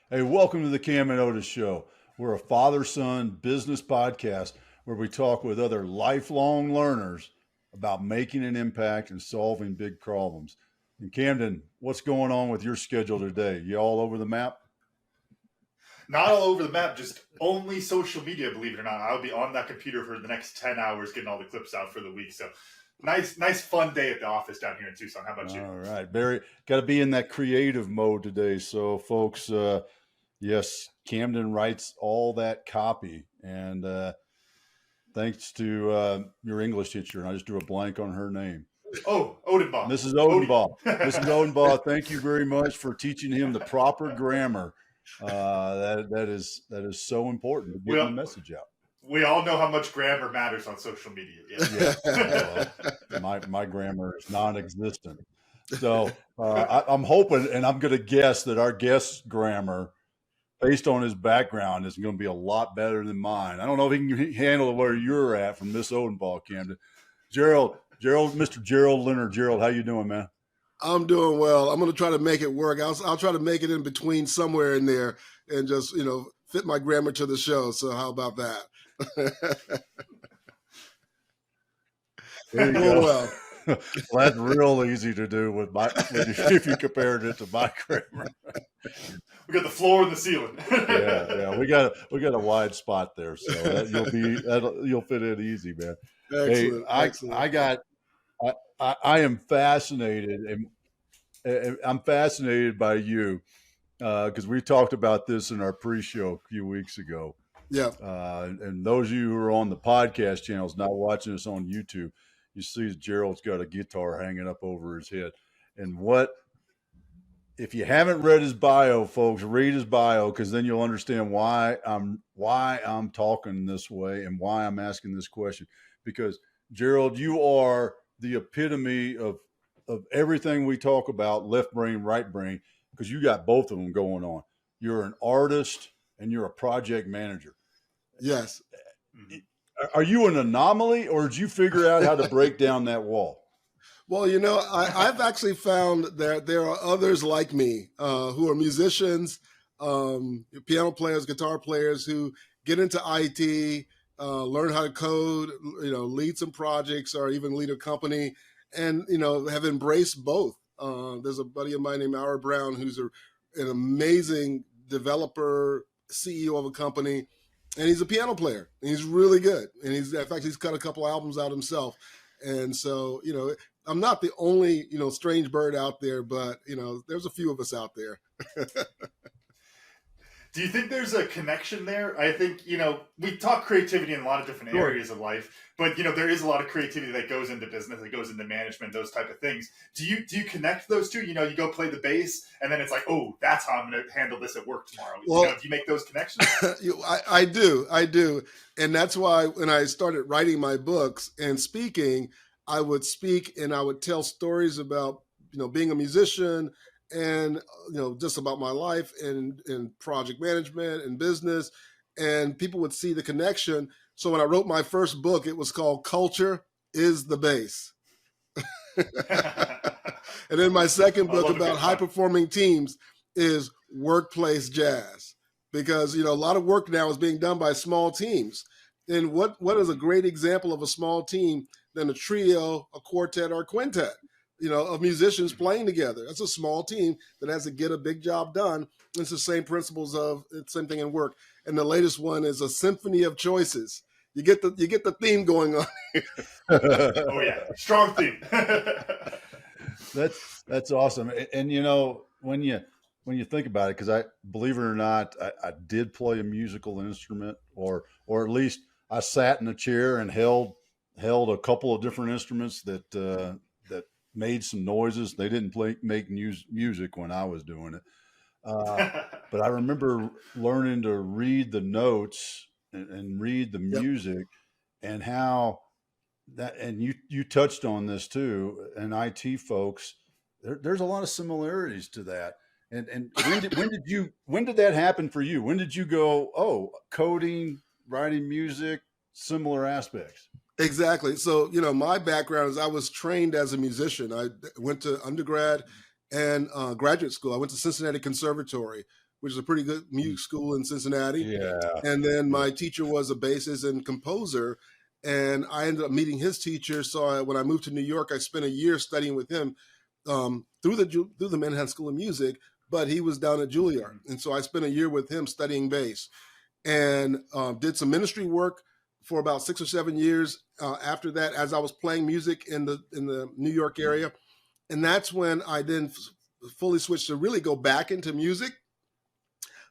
Hey, welcome to the Cam and Otis Show. We're a father-son business podcast where we talk with other lifelong learners about making an impact and solving big problems. And Camden, what's going on with your schedule today? You all over the map? Not all over the map, just only social media, believe it or not. I'll be on that computer for the next 10 hours getting all the clips out for the week. So nice fun day at the office down here in Tucson. How about you? All right, Barry, got to be in that creative mode today. So folks, yes, Camden writes all that copy, and thanks to your English teacher, and I just drew a blank on her name. Oh, Odenbaugh. Mrs. Odenbaugh. Mrs. Odenbaugh, thank you very much for teaching him the proper grammar. That is so important to get the message out. We all know how much grammar matters on social media. Yeah. My grammar is non-existent. So I'm hoping, and I'm going to guess that our guest's grammar, based on his background, is going to be a lot better than mine. I don't know if he can handle where you're at from Miss Odenbaugh, Camden. Mr. Gerald Leonard. Gerald, how you doing, man? I'm doing well. I'm going to try to make it work. I'll try to make it in between somewhere in there and just, fit my grammar to the show. So how about that? There you go. Well, that's real easy to do if you compared it to my grammar. We got the floor and the ceiling. yeah. We got a wide spot there, so you'll fit in easy, man. Excellent. Excellent. I am fascinated, and I'm fascinated by you because we talked about this in our pre-show a few weeks ago. Yeah. And those of you who are on the podcast channels, not watching us on YouTube, you see Gerald's got a guitar hanging up over his head. And if you haven't read his bio, folks, read his bio, because then you'll understand why I'm talking this way and why I'm asking this question. Because Gerald, you are the epitome of everything we talk about, left brain, right brain, because you got both of them going on. You're an artist and you're a project manager. Yes. Are you an anomaly, or did you figure out how to break down that wall? Well, I've actually found that there are others like me who are musicians, piano players, guitar players who get into IT, learn how to code, lead some projects or even lead a company, and, have embraced both. There's a buddy of mine named Howard Brown who's an amazing developer, CEO of a company, and he's a piano player, and he's really good. And he's cut a couple albums out himself. And so, I'm not the only, strange bird out there, but, there's a few of us out there. Do you think there's a connection there? I think, we talk creativity in a lot of different areas of life, but, there is a lot of creativity that goes into business, that goes into management, those type of things. Do you connect those two? You go play the bass and then it's like, oh, that's how I'm going to handle this at work tomorrow. Well, do you make those connections? I do. And that's why when I started writing my books and speaking, I would speak and I would tell stories about, being a musician and, just about my life and project management and business, and people would see the connection. So when I wrote my first book, it was called Culture is the Bass. And then my second book about high-performing teams is Workplace Jazz, because, a lot of work now is being done by small teams. And what is a great example of a small team than a trio, a quartet, or a quintet, of musicians playing together? That's a small team that has to get a big job done. It's the same principles of same thing in work. And the latest one is a symphony of choices. You get the theme going on here. Oh yeah, strong theme. That's awesome. And when you think about it, because I believe it or not, I did play a musical instrument, or at least I sat in a chair and held a couple of different instruments that made some noises. They didn't make music when I was doing it. But I remember learning to read the notes and read the music, and how that, and you touched on this too, and IT folks, there's a lot of similarities to that. And when did that happen for you? When did you go, oh, coding, writing music, similar aspects? Exactly. So, my background is I was trained as a musician. I went to undergrad and graduate school. I went to Cincinnati Conservatory, which is a pretty good music school in Cincinnati. Yeah. And then my teacher was a bassist and composer. And I ended up meeting his teacher. So when I moved to New York, I spent a year studying with him through the Manhattan School of Music, but he was down at Juilliard. And so I spent a year with him studying bass and did some ministry work for about 6 or 7 years after that, as I was playing music in the New York area. And that's when I then fully switched to really go back into music.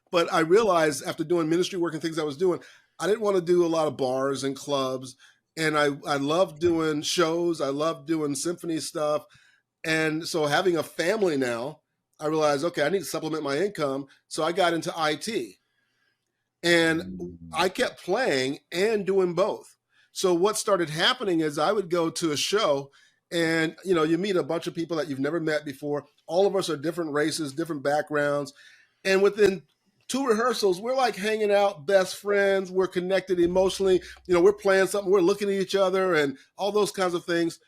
But I realized after doing ministry work and things I was doing, I didn't want to do a lot of bars and clubs. And I loved doing shows. I loved doing symphony stuff. And so having a family now, I realized, okay, I need to supplement my income. So I got into IT. And I kept playing and doing both. So what started happening is I would go to a show and, you meet a bunch of people that you've never met before. All of us are different races, different backgrounds. And within 2 rehearsals, we're like hanging out, best friends. We're connected emotionally. We're playing something. We're looking at each other and all those kinds of things.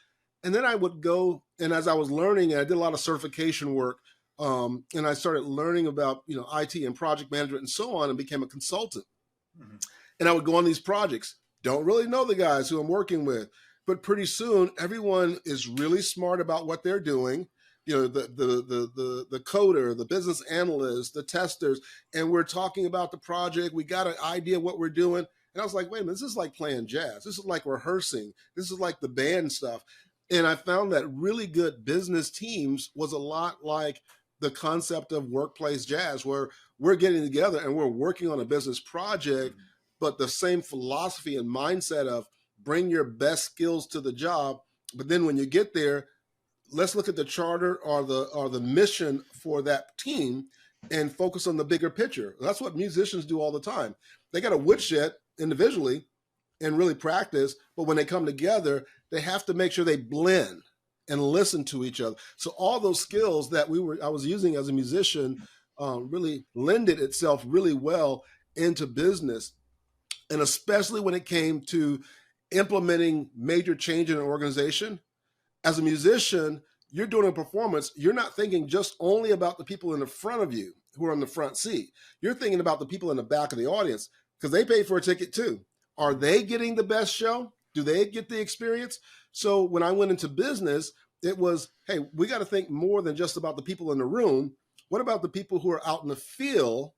And then I would go, and as I was learning, and I did a lot of certification work, and I started learning about, IT and project management and so on, and became a consultant. Mm-hmm. And I would go on these projects. Don't really know the guys who I'm working with, but pretty soon everyone is really smart about what they're doing. The coder, the business analyst, the testers, and we're talking about the project. We got an idea of what we're doing. And I was like, wait a minute, this is like playing jazz. This is like rehearsing. This is like the band stuff. And I found that really good business teams was a lot like the concept of workplace jazz, where we're getting together and we're working on a business project, but the same philosophy and mindset of bring your best skills to the job. But then when you get there, let's look at the charter or the mission for that team and focus on the bigger picture. That's what musicians do all the time. They got a woodshed individually and really practice, but when they come together, they have to make sure they blend and listen to each other. So all those skills that I was using as a musician really lended itself really well into business. And especially when it came to implementing major change in an organization. As a musician, you're doing a performance. You're not thinking just only about the people in the front of you who are in the front seat. You're thinking about the people in the back of the audience because they paid for a ticket too. Are they getting the best show? Do they get the experience? So when I went into business, it was, hey, we got to think more than just about the people in the room. What about the people who are out in the field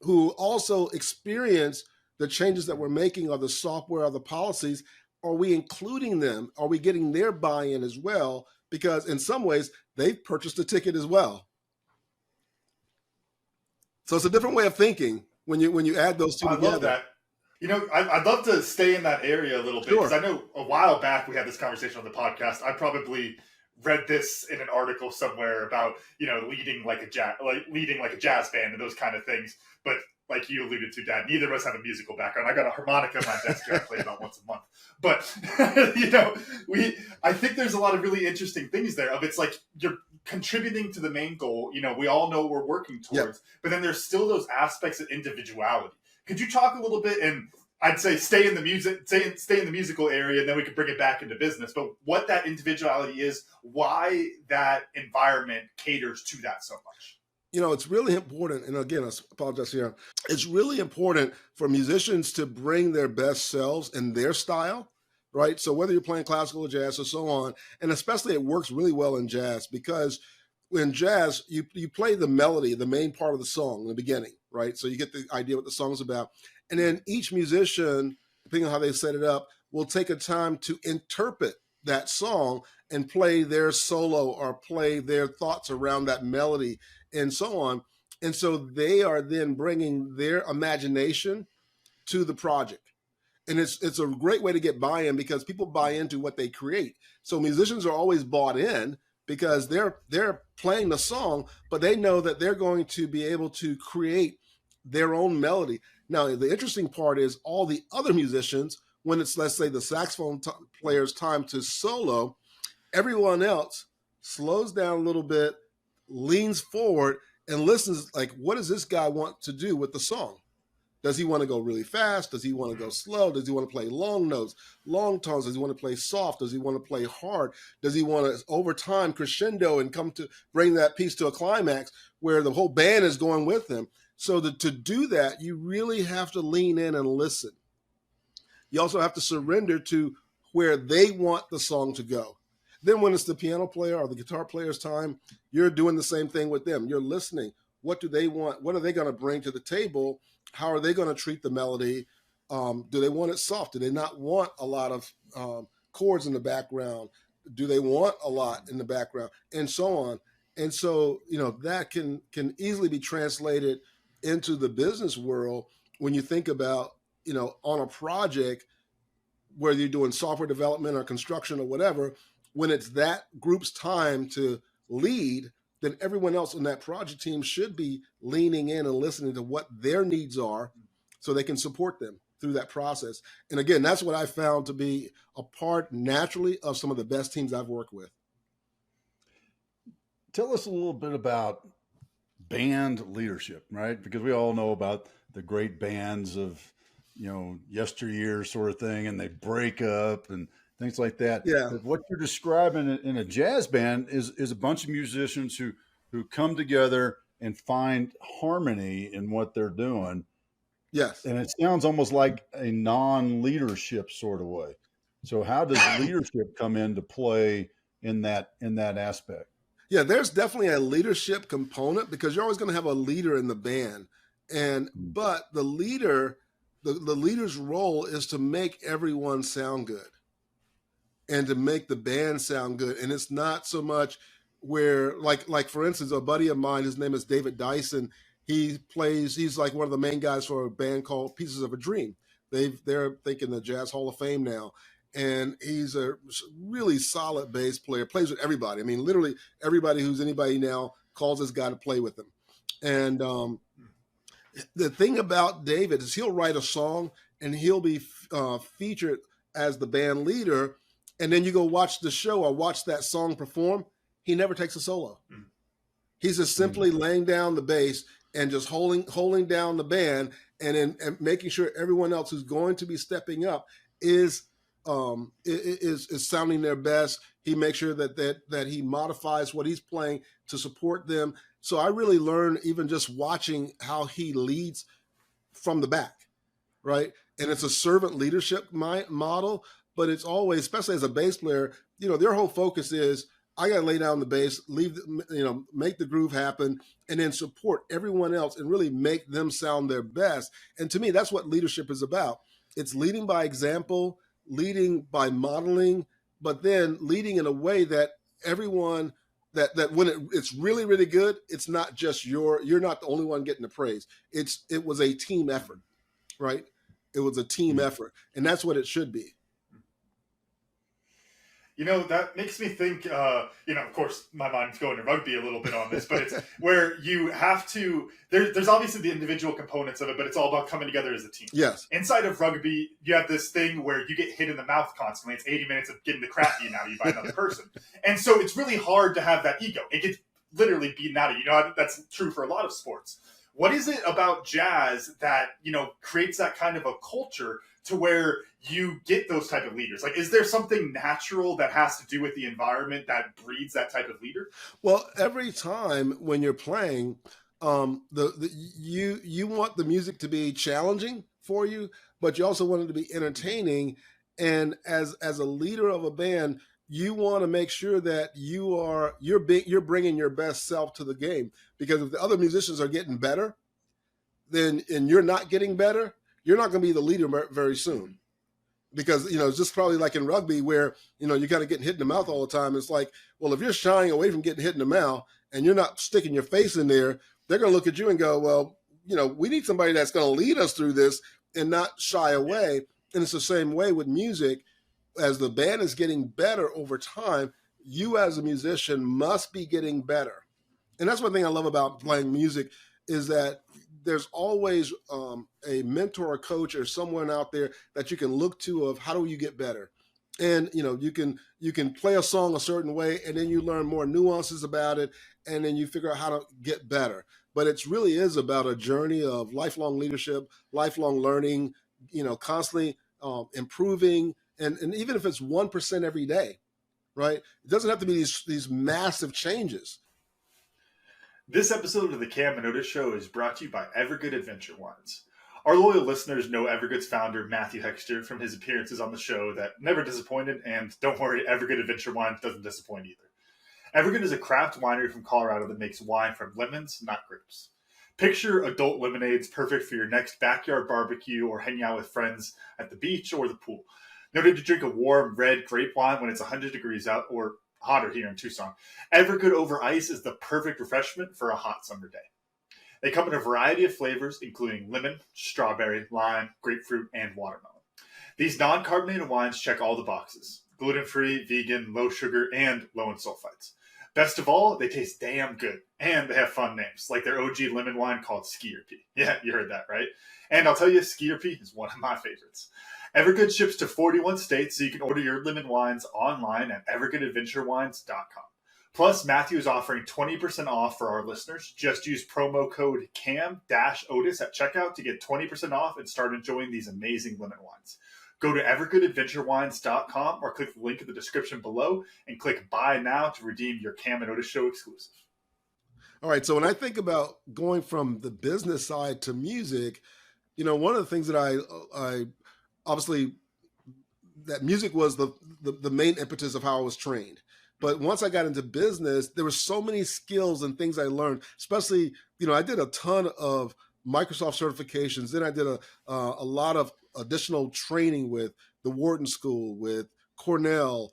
who also experience the changes that we're making or the software or the policies? Are we including them? Are we getting their buy-in as well? Because in some ways, they've purchased a ticket as well. So it's a different way of thinking when you add those two together. I love that. I'd love to stay in that area a little bit because I know a while back we had this conversation on the podcast. I probably read this in an article somewhere about leading like a jazz band and those kind of things. But like you alluded to, Dad, neither of us have a musical background. I got a harmonica on my desk here I play about once a month. But I think there's a lot of really interesting things there. It's like you're contributing to the main goal. We all know what we're working towards, but then there's still those aspects of individuality. Could you talk a little bit, and I'd say stay in the musical area, and then we could bring it back into business. But what that individuality is, why that environment caters to that so much. It's really important, and again, I apologize here. It's really important for musicians to bring their best selves in their style, right? So whether you're playing classical or jazz or so on, and especially it works really well in jazz because in jazz, you play the melody, the main part of the song in the beginning, right? So you get the idea what the song's about. And then each musician, depending on how they set it up, will take a time to interpret that song and play their solo or play their thoughts around that melody and so on. And so they are then bringing their imagination to the project. And it's a great way to get buy-in because people buy into what they create. So musicians are always bought in because they're playing the song, but they know that they're going to be able to create their own melody. Now, the interesting part is all the other musicians, when it's, let's say, the saxophone player's time to solo, everyone else slows down a little bit, leans forward, and listens like, what does this guy want to do with the song? Does he want to go really fast? Does he want to go slow? Does he want to play long notes, long tones? Does he want to play soft? Does he want to play hard? Does he want to, over time, crescendo and come to bring that piece to a climax where the whole band is going with him? So to do that, you really have to lean in and listen. You also have to surrender to where they want the song to go. Then when it's the piano player or the guitar player's time, you're doing the same thing with them. You're listening. What do they want? What are they going to bring to the table? How are they going to treat the melody? Do they want it soft? Do they not want a lot of chords in the background? Do they want a lot in the background? And so on. And so, that can easily be translated into the business world when you think about, on a project, whether you're doing software development or construction or whatever, when it's that group's time to lead, then everyone else on that project team should be leaning in and listening to what their needs are so they can support them through that process. And again, that's what I found to be a part naturally of some of the best teams I've worked with. Tell us a little bit about band leadership, right? Because we all know about the great bands of, yesteryear sort of thing, and they break up and things like that. Yeah. But what you're describing in a jazz band is a bunch of musicians who come together and find harmony in what they're doing. Yes. And it sounds almost like a non-leadership sort of way. So how does leadership come into play in that aspect? Yeah, there's definitely a leadership component because you're always going to have a leader in the band. But the leader, the leader's role is to make everyone sound good and to make the band sound good. And it's not so much where, like for instance, a buddy of mine, his name is David Dyson. He's like one of the main guys for a band called Pieces of a Dream. They're thinking the Jazz Hall of Fame now. And he's a really solid bass player, plays with everybody. I mean, literally everybody who's anybody now calls this guy to play with them. And the thing about David is he'll write a song and he'll be featured as the band leader. And then you go watch the show or watch that song perform. He never takes a solo. He's just simply laying down the bass and just holding down the band and making sure everyone else who's going to be stepping up is sounding their best. He makes sure that he modifies what he's playing to support them. So I really learned even just watching how he leads from the back, right? And it's a servant leadership model, but it's always, especially as a bass player, their whole focus is I got to lay down the bass, make the groove happen, and then support everyone else and really make them sound their best. And to me, that's what leadership is about. It's leading by example, leading by modeling, but then leading in a way that everyone that when it's really, really good, it's not just you're not the only one getting the praise. It was a team effort, right? It was a team effort, and that's what it should be. That makes me think, of course, my mind's going to rugby a little bit on this, but it's where you have to, there's obviously the individual components of it, but it's all about coming together as a team. Yes. Inside of rugby, you have this thing where you get hit in the mouth constantly. It's 80 minutes of getting the crap beaten out of you by another person. And so it's really hard to have that ego. It gets literally beaten out of you. That's true for a lot of sports. What is it about jazz that, creates that kind of a culture to where you get those type of leaders? Like, is there something natural that has to do with the environment that breeds that type of leader? Well, every time when you're playing, you want the music to be challenging for you, but you also want it to be entertaining. And as a leader of a band, you want to make sure that you're bringing your best self to the game. Because if the other musicians are getting better, and you're not getting better, you're not going to be the leader very soon. Because, it's just probably like in rugby where, you're kind of getting hit in the mouth all the time. It's like, well, if you're shying away from getting hit in the mouth and you're not sticking your face in there, they're going to look at you and go, well, we need somebody that's going to lead us through this and not shy away. And it's the same way with music. As the band is getting better over time, you as a musician must be getting better. And that's one thing I love about playing music is that there's always a mentor or coach or someone out there that you can look to of how do you get better? And you can play a song a certain way, and then you learn more nuances about it, and then you figure out how to get better. But it really is about a journey of lifelong leadership, lifelong learning, constantly improving, and even if it's 1% every day, right? It doesn't have to be these massive changes. This episode of the Cam and Otis Show is brought to you by Evergood Adventure Wines. Our loyal listeners know Evergood's founder, Matthew Hexter, from his appearances on the show that never disappointed, and don't worry, Evergood Adventure Wines doesn't disappoint either. Evergood is a craft winery from Colorado that makes wine from lemons, not grapes. Picture adult lemonades perfect for your next backyard barbecue or hanging out with friends at the beach or the pool. No need to drink a warm red grape wine when it's 100 degrees out or hotter here in Tucson. Evergood over ice is the perfect refreshment for a hot summer day. They come in a variety of flavors, including lemon, strawberry, lime, grapefruit, and watermelon. These non-carbonated wines check all the boxes: gluten-free, vegan, low sugar, and low in sulfites. Best of all, they taste damn good, and they have fun names, like their OG lemon wine called Ski Pea. Yeah, you heard that right. And I'll tell you, Ski Pea is one of my favorites. Evergood ships to 41 states, so you can order your lemon wines online at evergoodadventurewines.com. Plus, Matthew is offering 20% off for our listeners. Just use promo code CAM-OTIS at checkout to get 20% off and start enjoying these amazing lemon wines. Go to evergoodadventurewines.com or click the link in the description below and click Buy Now to redeem your Cam and Otis Show exclusive. All right, so when I think about going from the business side to music, one of the things that I obviously, that music was the main impetus of how I was trained. But once I got into business, there were so many skills and things I learned, especially, I did a ton of Microsoft certifications. Then I did a lot of additional training with the Wharton School, with Cornell,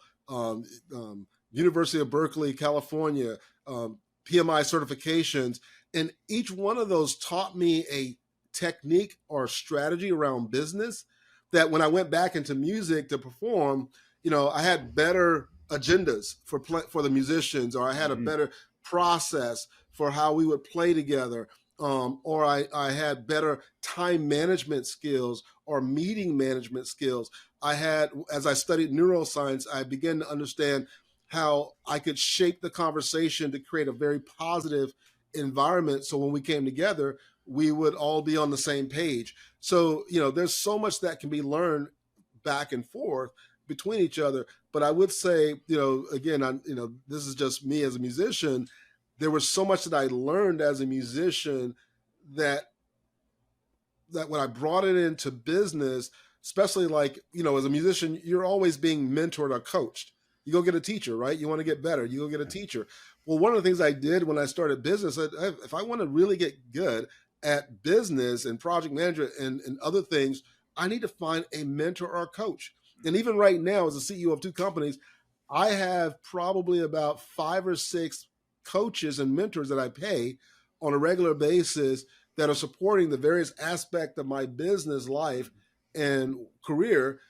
University of Berkeley, California, PMI certifications. And each one of those taught me a technique or strategy around business that when I went back into music to perform, I had better agendas for the musicians, or I had a better process for how we would play together, or I had better time management skills or meeting management skills. As I studied neuroscience, I began to understand how I could shape the conversation to create a very positive environment. So when we came together, we would all be on the same page. So, there's so much that can be learned back and forth between each other. But I would say, again, this is just me as a musician. There was so much that I learned as a musician that when I brought it into business, especially as a musician, you're always being mentored or coached. You go get a teacher, right? You want to get better. You go get a teacher. Well, one of the things I did when I started business, if I want to really get good at business and project management and other things, I need to find a mentor or a coach. And even right now, as a CEO of 2 companies, I have probably about 5 or 6 coaches and mentors that I pay on a regular basis that are supporting the various aspects of my business life and career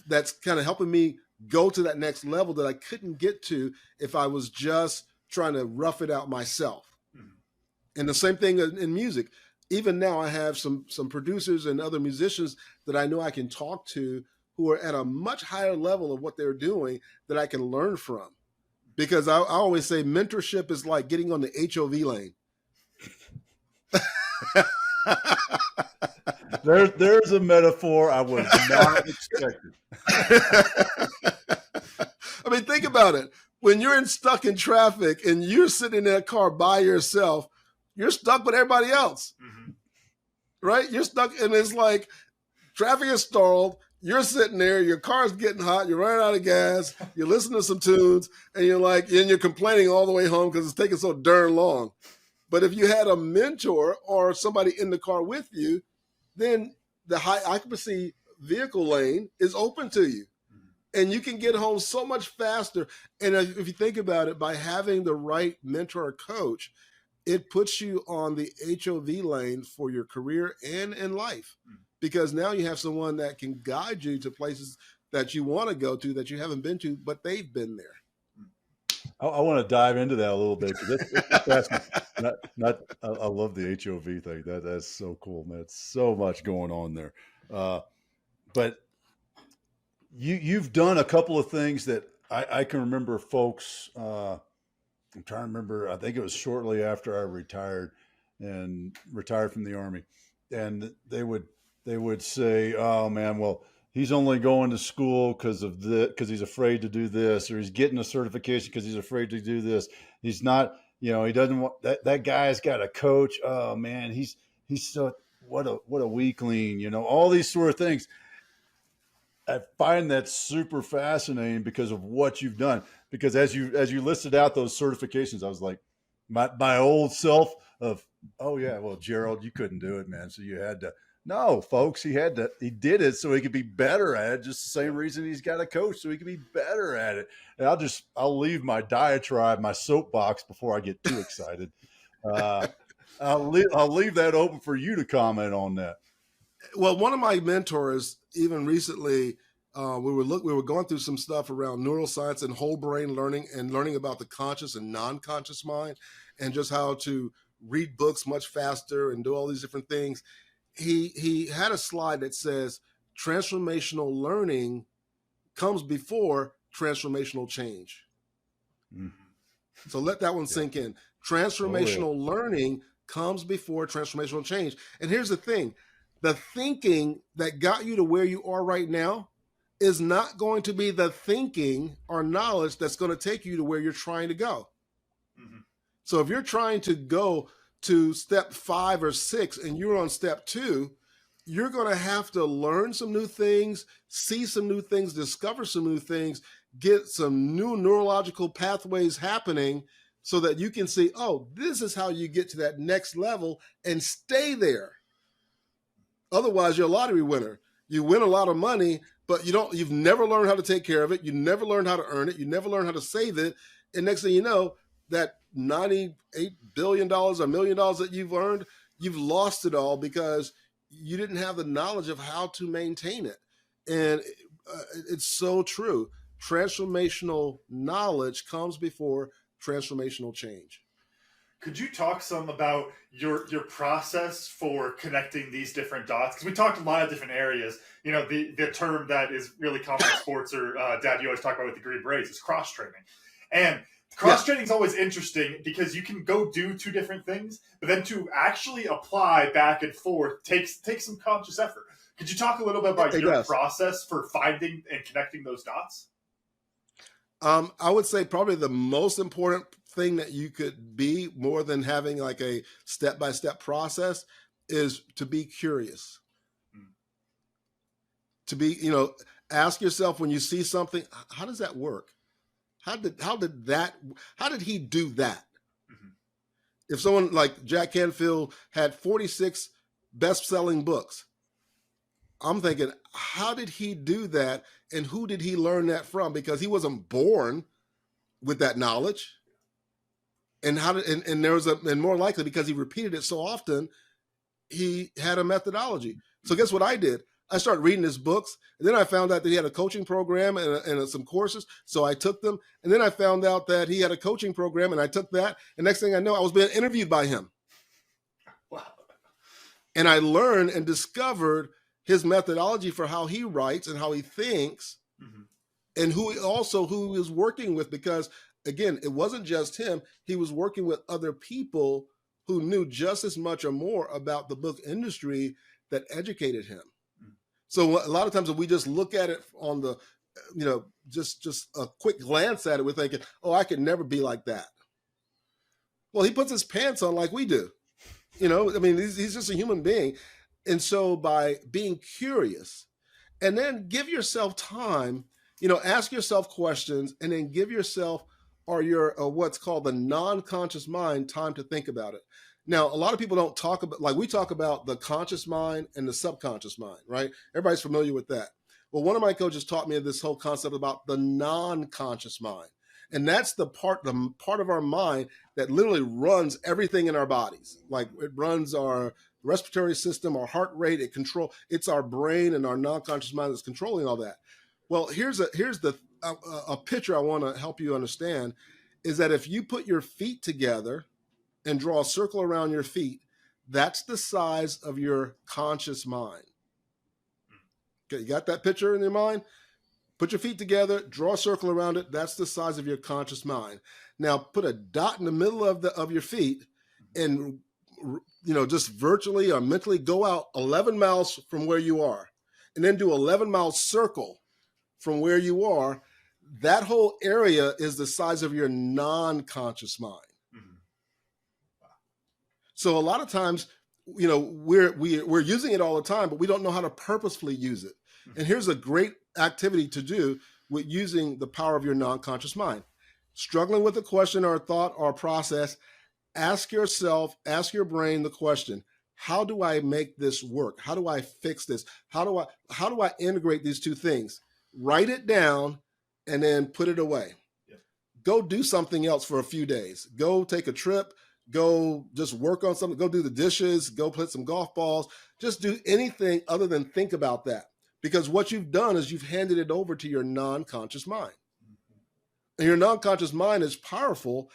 that's kind of helping me go to that next level that I couldn't get to if I was just trying to rough it out myself. Mm-hmm. And the same thing in music. Even now, I have some producers and other musicians that I know I can talk to who are at a much higher level of what they're doing that I can learn from. Because I always say mentorship is like getting on the HOV lane. There's a metaphor I was not expecting. I mean, think about it. When you're stuck in traffic and you're sitting in that car by yourself, you're stuck with everybody else, right? You're stuck, and it's like traffic is stalled. You're sitting there, your car's getting hot, you're running out of gas, you're listening to some tunes, and you're complaining all the way home because it's taking so darn long. But if you had a mentor or somebody in the car with you, then the high occupancy vehicle lane is open to you. And you can get home so much faster. And if you think about it, by having the right mentor or coach, it puts you on the HOV lane for your career and in life. Because now you have someone that can guide you to places that you want to go to that you haven't been to, but they've been there. I want to dive into that a little bit because it's fascinating. I love the HOV thing. That's so cool, man. It's so much going on there. But you've done a couple of things that I can remember folks. I'm trying to remember. I think it was shortly after I retired from the Army, and they would say, "Oh man, well he's only going to school because he's afraid to do this, or he's getting a certification because he's afraid to do this. He's not, he doesn't want that guy's got a coach. Oh man, he's so what a weakling. All these sort of things." I find that super fascinating because of what you've done. Because as you listed out those certifications, I was like, my old self of, oh yeah, well Gerald, you couldn't do it, man. So you had to. No, folks, he did it so he could be better at it. Just the same reason he's got a coach, so he could be better at it. And I'll leave my diatribe, my soapbox before I get too excited. I'll leave that open for you to comment on that. Well, one of my mentors, even recently, we were going through some stuff around neuroscience and whole brain learning and learning about the conscious and non-conscious mind, and just how to read books much faster and do all these different things. He had a slide that says transformational learning comes before transformational change. Mm-hmm. So let that one sink in. Transformational learning comes before transformational change. And here's the thing. The thinking that got you to where you are right now is not going to be the thinking or knowledge that's going to take you to where you're trying to go. Mm-hmm. So if you're trying to go to step 5 or 6 and you're on step 2, you're going to have to learn some new things, see some new things, discover some new things, get some new neurological pathways happening so that you can see, oh, this is how you get to that next level and stay there. Otherwise, you're a lottery winner. You win a lot of money, but you've never learned how to take care of it. You never learned how to earn it. You never learned how to save it. And next thing you know, that $98 billion or $1 million that you've earned, you've lost it all because you didn't have the knowledge of how to maintain it. And it's so true. Transformational knowledge comes before transformational change. Could you talk some about your process for connecting these different dots? Because we talked a lot of different areas. The term that is really common in sports, or Dad, you always talk about with the Green Berets, is cross training. And cross training is always interesting because you can go do two different things, but then to actually apply back and forth takes some conscious effort. Could you talk a little bit about your process for finding and connecting those dots? I would say probably the most important thing that you could be, more than having like a step-by-step process, is to be curious. To be, ask yourself when you see something, how does that work? How did he do that? Mm-hmm. If someone like Jack Canfield had 46 best-selling books, I'm thinking, how did he do that? And who did he learn that from? Because he wasn't born with that knowledge. And and more likely, because he repeated it so often, he had a methodology. So guess what I did? I started reading his books, and then I found out that he had a coaching program and some courses. So I took them, and then I found out that he had a coaching program, and I took that. And next thing I know, I was being interviewed by him. Wow. And I learned and discovered his methodology for how he writes and how he thinks, mm-hmm. and who he was working with, because again, it wasn't just him. He was working with other people who knew just as much or more about the book industry that educated him. Mm-hmm. So a lot of times when we just look at it on the, just a quick glance at it, we're thinking, oh, I could never be like that. Well, he puts his pants on like we do. He's just a human being. And so by being curious, and then give yourself time, ask yourself questions, and then give yourself or your what's called the non-conscious mind time to think about it. Now, a lot of people don't talk about, like we talk about the conscious mind and the subconscious mind, right? Everybody's familiar with that. Well, one of my coaches taught me this whole concept about the non-conscious mind. And that's the part of our mind that literally runs everything in our bodies. Like it runs our respiratory system, our heart rate, it's our brain and our non-conscious mind that's controlling all that. Well, here's a picture I want to help you understand, is that if you put your feet together and draw a circle around your feet, that's the size of your conscious mind. Okay, you got that picture in your mind? Put your feet together, draw a circle around it. That's the size of your conscious mind. Now put a dot in the middle of your feet and, just virtually or mentally go out 11 miles from where you are, and then do 11-mile circle from where you are. That whole area is the size of your non-conscious mind. Mm-hmm. So a lot of times, we're using it all the time, but we don't know how to purposefully use it. And here's a great activity to do with using the power of your non-conscious mind. Struggling with a question or a thought or a process, ask your brain the question, how do I make this work? How do I fix this? How do I integrate these two things? Write it down and then put it away. Yeah. Go do something else for a few days. Go take a trip. Go just work on something. Go do the dishes. Go play some golf balls. Just do anything other than think about that. Because what you've done is you've handed it over to your non-conscious mind. And your non-conscious mind is powerful.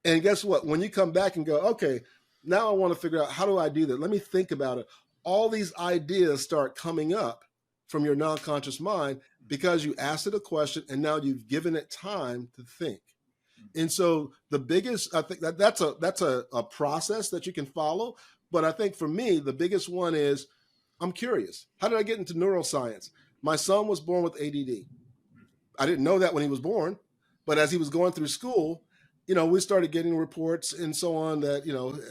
And guess what? When you come back and go, okay, now I want to figure out, how do I do that? Let me think about it. All these ideas start coming up from your non-conscious mind because you asked it a question and now you've given it time to think. And so the biggest, I think that's a process that you can follow. But I think for me, the biggest one is, I'm curious. How did I get into neuroscience? My son was born with ADD. I didn't know that when he was born, but as he was going through school, we started getting reports and so on that,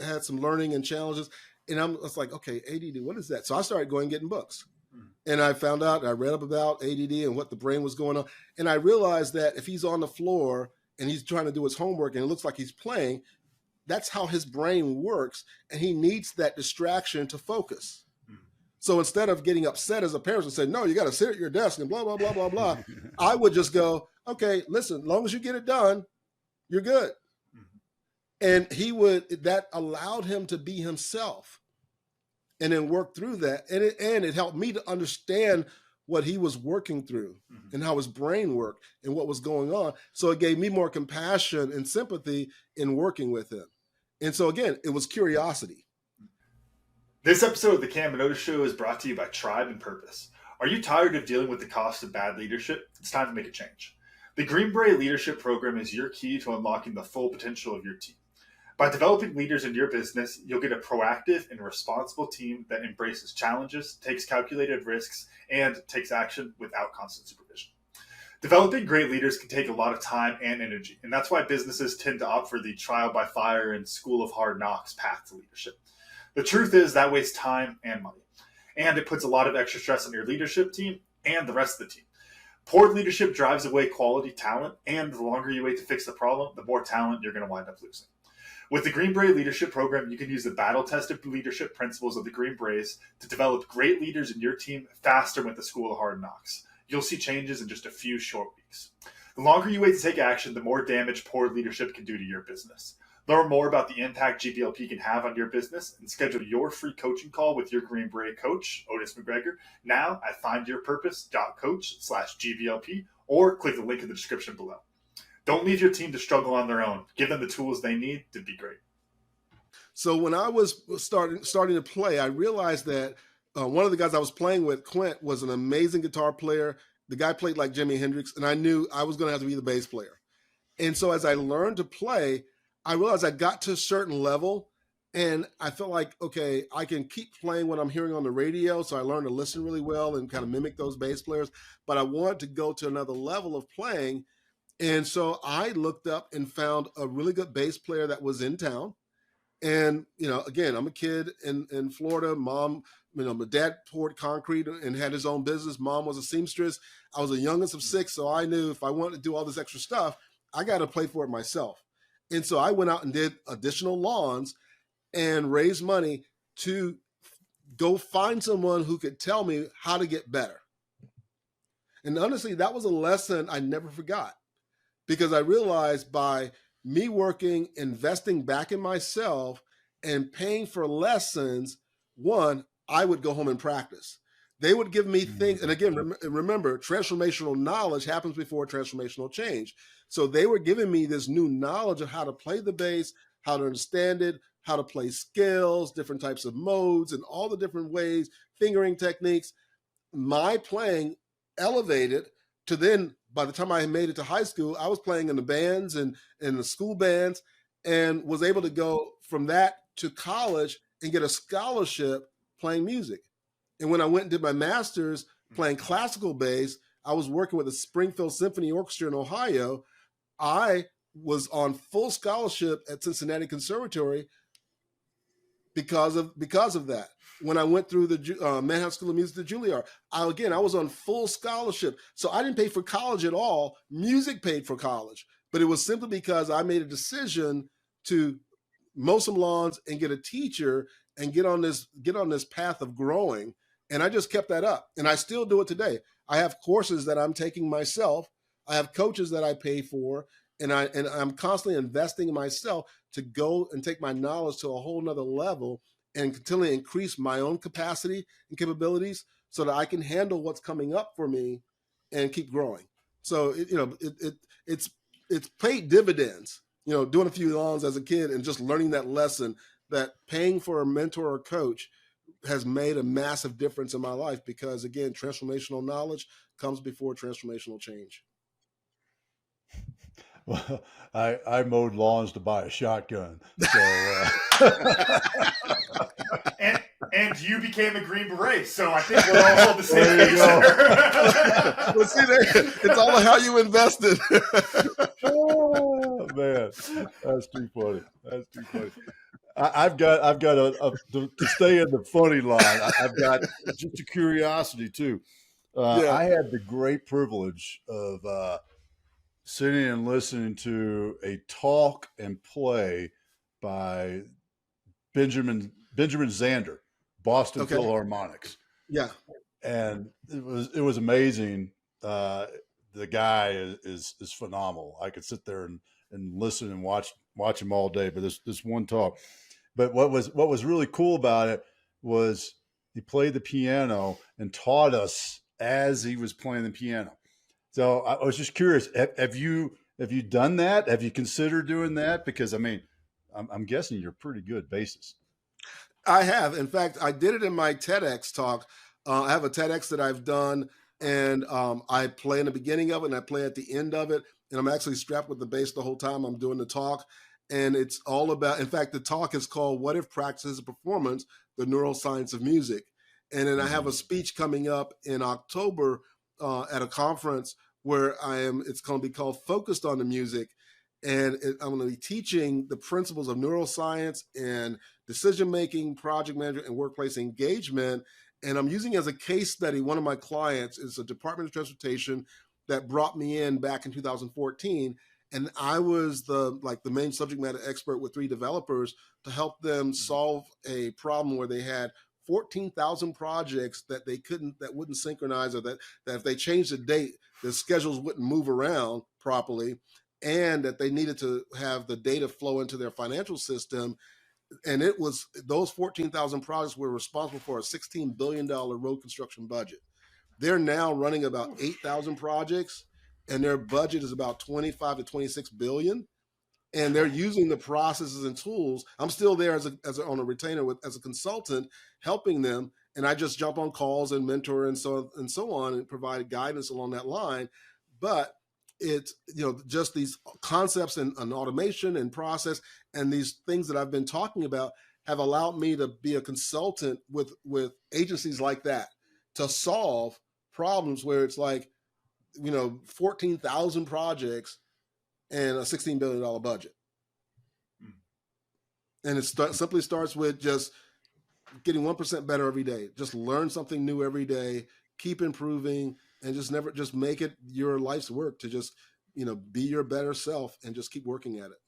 had some learning and challenges. And I was like, okay, ADD, what is that? So I started going and getting books. And I found out, I read up about ADD and what the brain was going on. And I realized that if he's on the floor and he's trying to do his homework and it looks like he's playing, that's how his brain works. And he needs that distraction to focus. So instead of getting upset as a parent and say, no, you got to sit at your desk and blah, blah, blah, blah, blah, I would just go, okay, listen, as long as you get it done, you're good. And that allowed him to be himself and then work through that. And it helped me to understand what he was working through and how his brain worked and what was going on. So it gave me more compassion and sympathy in working with him. And so again, it was curiosity. This episode of the Cam and Otis Show is brought to you by Tribe and Purpose. Are you tired of dealing with the cost of bad leadership? It's time to make a change. The Green Beret Leadership Program is your key to unlocking the full potential of your team. By developing leaders in your business, you'll get a proactive and responsible team that embraces challenges, takes calculated risks, and takes action without constant supervision. Developing great leaders can take a lot of time and energy, and that's why businesses tend to opt for the trial by fire and school of hard knocks path to leadership. The truth is that wastes time and money, and it puts a lot of extra stress on your leadership team and the rest of the team. Poor leadership drives away quality talent, and the longer you wait to fix the problem, the more talent you're going to wind up losing. With the Green Beret Leadership Program, you can use the battle-tested leadership principles of the Green Berets to develop great leaders in your team faster with the School of Hard Knocks. You'll see changes in just a few short weeks. The longer you wait to take action, the more damage poor leadership can do to your business. Learn more about the impact GBLP can have on your business and schedule your free coaching call with your Green Beret coach, Otis McGregor, now at findyourpurpose.coach/GBLP, or click the link in the description below. Don't leave your team to struggle on their own. Give them the tools they need to be great. So when I was starting to play, I realized that one of the guys I was playing with, Quint, was an amazing guitar player. The guy played like Jimi Hendrix, and I knew I was going to have to be the bass player. And so as I learned to play, I realized I got to a certain level and I felt like, okay, I can keep playing what I'm hearing on the radio. So I learned to listen really well and kind of mimic those bass players, but I wanted to go to another level of playing. And so I looked up and found a really good bass player that was in town. And, again, I'm a kid in Florida. Mom, my dad poured concrete and had his own business. Mom was a seamstress. I was the youngest of 6. So I knew if I wanted to do all this extra stuff, I got to play for it myself. And so I went out and did additional lawns and raised money to go find someone who could tell me how to get better. And honestly, that was a lesson I never forgot, because I realized by me working, investing back in myself and paying for lessons, one, I would go home and practice. They would give me things. And again, remember, transformational knowledge happens before transformational change. So they were giving me this new knowledge of how to play the bass, how to understand it, how to play scales, different types of modes, and all the different ways, fingering techniques. My playing elevated to then, by the time I made it to high school, I was playing in the bands and in the school bands, and was able to go from that to college and get a scholarship playing music. And when I went and did my master's playing classical bass, I was working with the Springfield Symphony Orchestra in Ohio. I was on full scholarship at Cincinnati Conservatory because of that. When I went through the Manhattan School of Music to Juilliard, I was on full scholarship. So I didn't pay for college at all. Music paid for college, but it was simply because I made a decision to mow some lawns and get a teacher and get on this path of growing. And I just kept that up, and I still do it today. I have courses that I'm taking myself. I have coaches that I pay for, and I'm constantly investing in myself to go and take my knowledge to a whole nother level and continually increase my own capacity and capabilities so that I can handle what's coming up for me and keep growing. So it's paid dividends. Doing a few lawns as a kid and just learning that lesson that paying for a mentor or coach has made a massive difference in my life, because again, transformational knowledge comes before transformational change. Well, I mowed lawns to buy a shotgun. So, and you became a Green Beret, so I think we're all on the same page there. Well, see, it's all how you invested. Oh man, that's too funny. That's too funny. I've got to stay in the funny line. I've got just a curiosity too. I had the great privilege of sitting and listening to a talk and play by Benjamin Zander, Boston Philharmonics. Yeah, and it was amazing. The guy is phenomenal. I could sit there and listen and watch him all day. But this one talk. But what was really cool about it was he played the piano and taught us as he was playing the piano. So I was just curious, have you done that? Have you considered doing that? Because I mean, I'm guessing you're a pretty good bassist. I have. In fact, I did it in my TEDx talk. I have a TEDx that I've done, and I play in the beginning of it and I play at the end of it. And I'm actually strapped with the bass the whole time I'm doing the talk. And it's all about, in fact, the talk is called "What If Practice is a Performance? The Neuroscience of Music." And then I have a speech coming up in October at a conference where it's going to be called "Focused on the Music." And I'm going to be teaching the principles of neuroscience and decision-making, project management, and workplace engagement. And I'm using as a case study, one of my clients is a Department of Transportation that brought me in back in 2014. And I was the main subject matter expert with 3 developers to help them solve a problem where they had 14,000 projects that wouldn't synchronize, or that if they changed the date, the schedules wouldn't move around properly, and that they needed to have the data flow into their financial system. And it was those 14,000 projects were responsible for a $16 billion road construction budget. They're now running about 8,000 projects, and their budget is about 25 to 26 billion. And they're using the processes and tools. I'm still there on a retainer as a consultant, helping them. And I just jump on calls and mentor and so on and provide guidance along that line. But it's, just these concepts and automation and process and these things that I've been talking about have allowed me to be a consultant with agencies like that to solve problems where it's like, 14,000 projects and a $16 billion budget. And it simply starts with just getting 1% better every day. Just learn something new every day, keep improving, and just make it your life's work to just, be your better self and just keep working at it.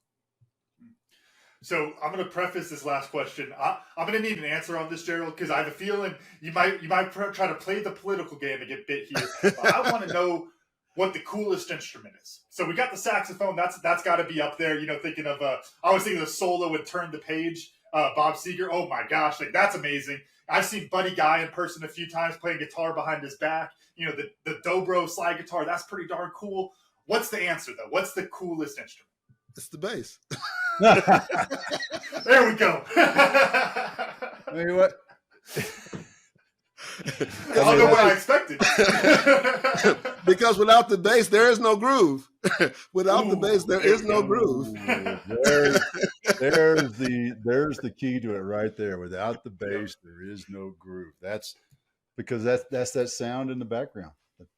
So I'm going to preface this last question. I'm going to need an answer on this, Gerald, because I have a feeling you might try to play the political game and get bit here. I want to know what the coolest instrument is. So we got the saxophone. That's got to be up there. Thinking of I was thinking of the solo with "Turn the Page," Bob Seger. Oh my gosh, that's amazing. I've seen Buddy Guy in person a few times playing guitar behind his back. The dobro slide guitar. That's pretty darn cool. What's the answer though? What's the coolest instrument? It's the bass. There we go. You know what? I don't know what I expected. Because without the bass, there is no groove. Without the bass, there is no groove. There's the key to it right there. Without the bass, there is no groove. That's because that's that sound in the background.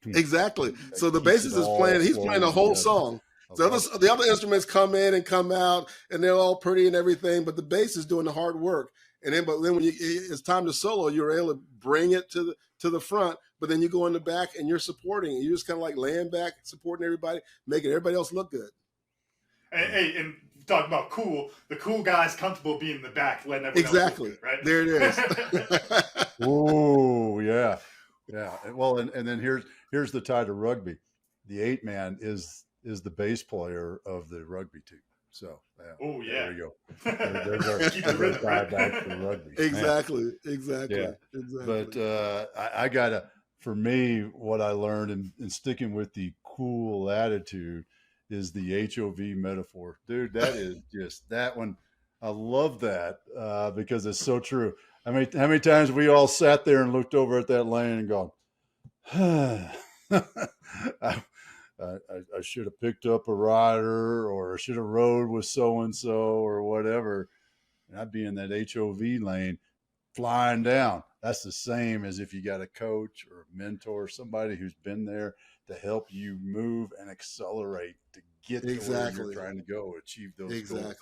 Exactly. So the bassist is playing. He's playing the whole song. So the other instruments come in and come out, and they're all pretty and everything, but the bass is doing the hard work. And then, but then when it's time to solo, you're able to bring it to the front. But then you go in the back and you're supporting. You're just kind of like laying back, supporting everybody, making everybody else look good. And talking about cool, the cool guy's comfortable being in the back, letting everyone else look good, right? There it is. Oh yeah. Well, and then here's the tie to rugby. The 8-man is the bass player of the rugby team. So there you go. There's our tie back to rugby. Exactly. But I gotta, for me, what I learned in sticking with the cool attitude is the HOV metaphor. Dude, that is just that one. I love that because it's so true. I mean, how many times we all sat there and looked over at that lane and gone, I should have picked up a rider, or I should have rode with so-and-so or whatever. And I'd be in that HOV lane flying down. That's the same as if you got a coach or a mentor, somebody who's been there to help you move and accelerate to get to where you're trying to go, achieve those goals.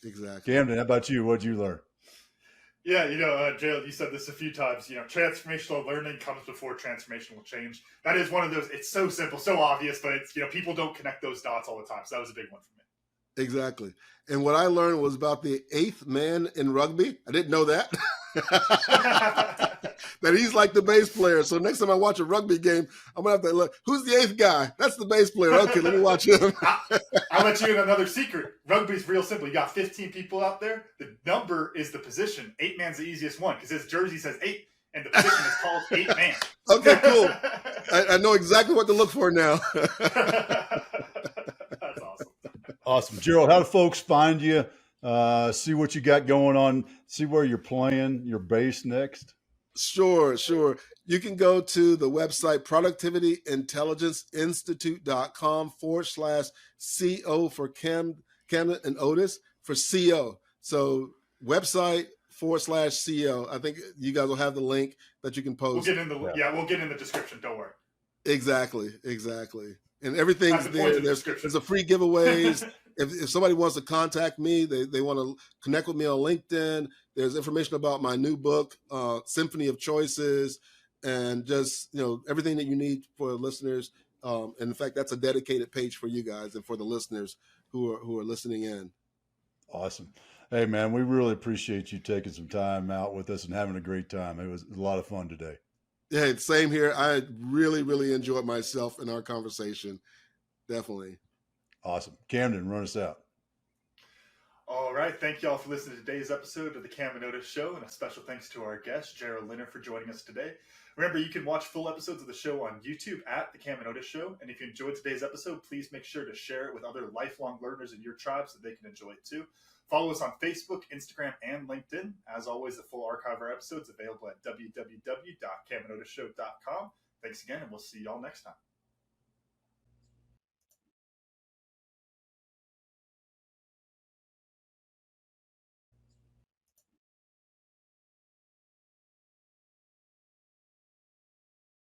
Exactly. Camden, how about you? What'd you learn? Yeah, Gerald, you said this a few times. Transformational learning comes before transformational change. That is one of those. It's so simple, so obvious, but it's people don't connect those dots all the time. So that was a big one for me. Exactly. And what I learned was about the 8th man in rugby. I didn't know that. That he's like the bass player. So next time I watch a rugby game, I'm gonna have to look. Who's the 8th guy? That's the bass player. Okay, let me watch him. I'll let you in another secret. Rugby's real simple. You got 15 people out there. The number is the position. 8-man's the easiest one because his jersey says 8, and the position is called 8-man. Okay, cool. I know exactly what to look for now. That's awesome. Awesome. Gerald, how do folks find you? See what you got going on, see where you're playing your bass next? Sure. You can go to the website productivityintelligenceinstitute.com/CO for Camden and Otis for CO. So website /CO. I think you guys will have the link that you can post. We'll get in the description. Don't worry. Exactly. And everything's there. There's a free giveaways. If somebody wants to contact me, they want to connect with me on LinkedIn, there's information about my new book, Symphony of Choices, and just everything that you need for listeners. And in fact, that's a dedicated page for you guys and for the listeners who are listening in. Awesome. Hey, man, we really appreciate you taking some time out with us and having a great time. It was a lot of fun today. Yeah, same here. I really, really enjoyed myself in our conversation. Definitely. Awesome. Camden, run us out. All right. Thank you all for listening to today's episode of the Cam and Otis Show, and a special thanks to our guest, Gerald Leonard, for joining us today. Remember, you can watch full episodes of the show on YouTube at the Cam and Otis Show, and if you enjoyed today's episode, please make sure to share it with other lifelong learners in your tribe so they can enjoy it too. Follow us on Facebook, Instagram, and LinkedIn. As always, the full archive of our episodes available at www.camandotisshow.com. Thanks again, and we'll see you all next time.